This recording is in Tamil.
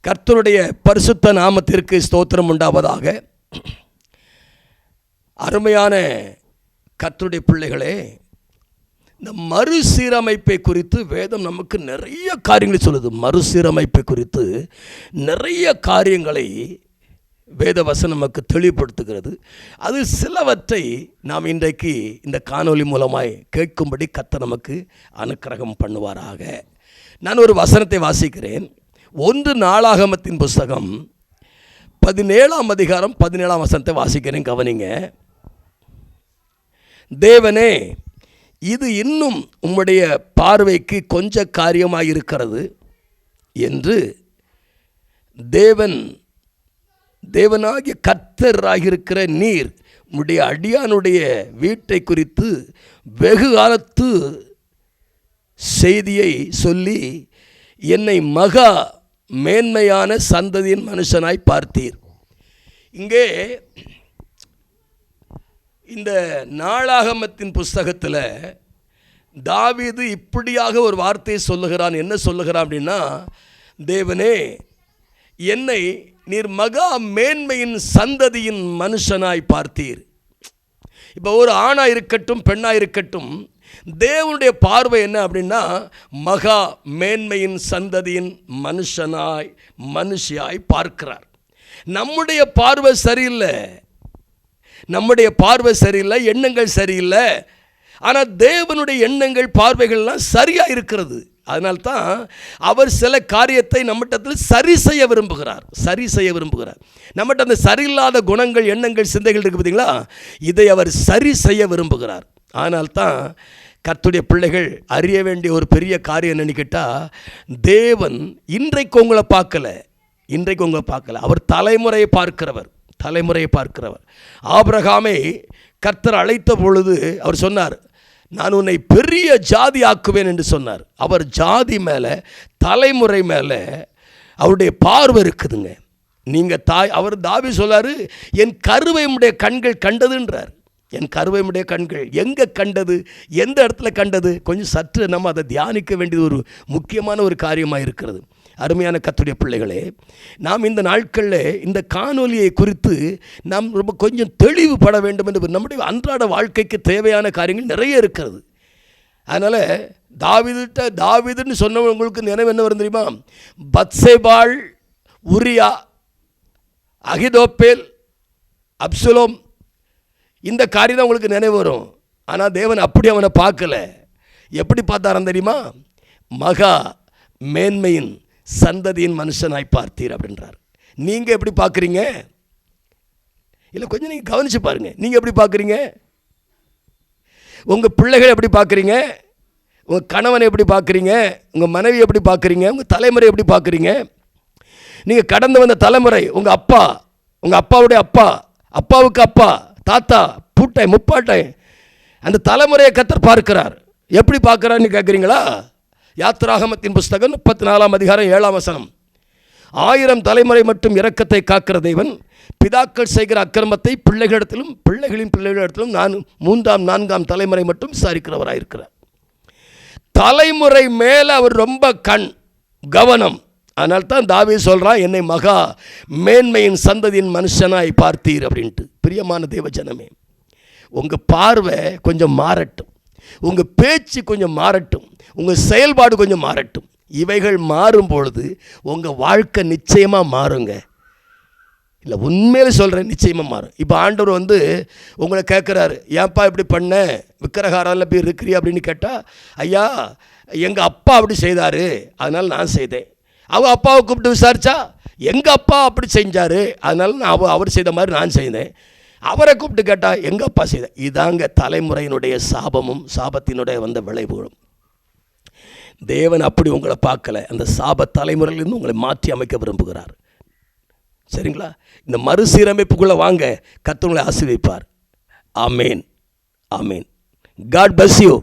கர்த்தருடைய பரிசுத்த நாமத்திற்கு ஸ்தோத்திரம் உண்டாவதாக. அருமையான கர்த்தருடைய பிள்ளைகளே, இந்த மறுசீரமைப்பை குறித்து வேதம் நமக்கு நிறைய காரியங்களை சொல்லுது. மறுசீரமைப்பை குறித்து நிறைய காரியங்களை வேதவசனம் நமக்கு தெளிவுபடுத்துகிறது. அது சிலவற்றை நாம் இன்றைக்கு இந்த காணொளி மூலமாய் கேட்கும்படி கர்த்தர் நமக்கு அனுக்கிரகம் பண்ணுவாராக. நான் ஒரு வசனத்தை வாசிக்கிறேன். 1 நாளாகமத்தின் புஸ்தகம் 17ஆம் அதிகாரம் 17ஆம் வசனத்தை வாசிக்கிறேன், கவனிங்க. தேவனே, இது இன்னும் உம்முடைய பார்வைக்கு கொஞ்ச காரியமாக இருக்கிறது என்று தேவனாகிய கர்த்தராகியிருக்கிற நீர் உம்முடைய அடியானுடைய வீட்டை குறித்து வெகு காலத்து செய்தியை சொல்லி என்னை மகா மேன்மையான சந்ததியின் மனுஷனாய் பார்த்தீர். இங்கே இந்த நாளாகமத்தின் புஸ்தகத்தில் தாவீது இப்படியாக ஒரு வார்த்தையை சொல்லுகிறான். என்ன சொல்லுகிறான் அப்படின்னா, தேவனே, என்னை நீர் மகா மேன்மையின் சந்ததியின் மனுஷனாய் பார்த்தீர். இப்போ ஒரு ஆணாக இருக்கட்டும் பெண்ணாக இருக்கட்டும், தேவனுடைய பார்வை என்ன அப்படின்னா, மகா மேன்மையின் சந்ததியின் மனுஷியாய் பார்க்கிறார். நம்முடைய பார்வை சரியில்லை, எண்ணங்கள் சரியில்லை. ஆனால் தேவனுடைய எண்ணங்கள் பார்வைகள்லாம் சரியாக இருக்கிறது. அதனால்தான் அவர் சில காரியத்தை நம்மிடத்தில் சரி செய்ய விரும்புகிறார். நம்மகிட்ட அந்த சரியில்லாத குணங்கள், எண்ணங்கள், சிந்தைகள் இருக்குது பார்த்தீங்களா, இதை அவர் சரி செய்ய விரும்புகிறார். ஆனால்தான் கர்த்தருடைய பிள்ளைகள் அறிய வேண்டிய ஒரு பெரிய காரியம் என்னன்னு கேட்டால், தேவன் இன்றைக்கு உங்களை பார்க்கல. அவர் தலைமுறையை பார்க்கிறவர். ஆபிரகாமை கர்த்தர் அழைத்த பொழுது அவர் சொன்னார், நான் உன்னை பெரிய ஜாதி ஆக்குவேன் என்று சொன்னார். அவர் ஜாதி மேலே, தலைமுறை மேலே அவருடைய பார்வை இருக்குதுங்க. நீங்கள் அவர் தாவி சொல்லார், என் கருவை உடைய கண்கள் கண்டதுன்றார். என் கருவை உடைய கண்கள் எங்கே கண்டது, எந்த இடத்துல கண்டது? கொஞ்சம் சற்று நம்ம அதை தியானிக்க வேண்டியது ஒரு முக்கியமான ஒரு காரியமாக இருக்கிறது. அருமையான கர்த்தருடைய பிள்ளைகளே, நாம் இந்த நாட்களில் இந்த காணொலியை குறித்து நாம் ரொம்ப கொஞ்சம் தெளிவுபட வேண்டும் என்று நம்முடைய அன்றாட வாழ்க்கைக்கு தேவையான காரியங்கள் நிறைய இருக்கிறது. அதனால் தாவீதுன்னு சொன்னவங்களுக்கு நினைவு என்ன வரும் தெரியுமா? பத்சேபாள், உரியா, அகிதோப்பேல், அப்சலோம், இந்த காரியம் தான் உங்களுக்கு நினைவு வரும். ஆனால் தேவன் அப்படி அவனை பார்க்கல. எப்படி பார்த்தாரன் தெரியுமா? மகா மேன்மையின் சந்ததியின் மனுஷனாய் பார்த்தீர் அப்படின்றார். நீங்கள் எப்படி பார்க்குறீங்க? இல்லை, கொஞ்சம் நீங்கள் கவனித்து பாருங்கள். நீங்கள் எப்படி பார்க்குறீங்க? உங்கள் பிள்ளைகளை எப்படி பார்க்குறீங்க? உங்கள் கணவனை எப்படி பார்க்குறீங்க? உங்கள் மனைவி எப்படி பார்க்குறீங்க? உங்கள் தலைமுறை எப்படி பார்க்குறீங்க? நீங்கள் கடந்து வந்த தலைமுறை, உங்கள் அப்பா, உங்கள் அப்பாவுடைய அப்பா, அப்பாவுக்கு அப்பா, தாத்தா, பூட்டை, முப்பாட்டை, அந்த தலைமுறையை கர்த்தர் பார்க்கிறார். எப்படி பார்க்குறான்னு கேட்குறீங்களா? யாத்திராகமத்தின் புஸ்தகம் 34ஆம் அதிகாரம் 7ஆம் வசனம். 1000 தலைமுறை மட்டும் இரக்கத்தை காக்கிற தேவன் பிதாக்கள் செய்கிற அக்கிரமத்தை பிள்ளைகளிடத்திலும் பிள்ளைகளின் பிள்ளைகளிடத்திலும் 3ஆம் 4ஆம் தலைமுறை மட்டும் விசாரிக்கிறவராக இருக்கிறார். தலைமுறை மேலே அவர் ரொம்ப கவனம். அதனால் தான் தாவீது சொல்கிறான், என்னை மகா மேன்மையின் சந்ததியின் மனுஷனாய் பார்த்தீர் அப்படின்ட்டு. பிரியமான தேவஜனமே, உங்கள் பார்வை கொஞ்சம் மாறட்டும், உங்கள் பேச்சு கொஞ்சம் மாறட்டும், உங்கள் செயல்பாடு கொஞ்சம் மாறட்டும். இவைகள் மாறும் பொழுது உங்கள் வாழ்க்கை நிச்சயமாக மாறுங்க. இல்லை, உண்மையிலே சொல்கிறேன், நிச்சயமாக மாறும். இப்போ ஆண்டவர் உங்களை கேட்குறாரு, ஏன்ப்பா இப்படி பண்ண, விக்கிரகாரில் போய் இருக்கிறியா அப்படின்னு கேட்டால், ஐயா, எங்கள் அப்பா அப்படி செய்தார், அதனால் நான் செய்தேன். அவள் அப்பாவை கூப்பிட்டு விசாரித்தா, எங்கள் அப்பா அப்படி செஞ்சார், அதனால் நான் அவர் செய்த மாதிரி நான் செய்தேன். அவரை கூப்பிட்டு கேட்டால், எங்கள் அப்பா செய்த. இதாங்க தலைமுறையினுடைய சாபத்தினுடைய வந்த விளைவுகளும். தேவன் அப்படி உங்களை பார்க்கல. அந்த சாப தலைமுறையிலிருந்து உங்களை மாற்றி அமைக்க விரும்புகிறார். சரிங்களா? இந்த மறுசீரமைப்புக்குள்ளே வாங்க, கர்த்தர் உங்களை ஆசீர்வதிப்பார். ஆமேன். God bless you.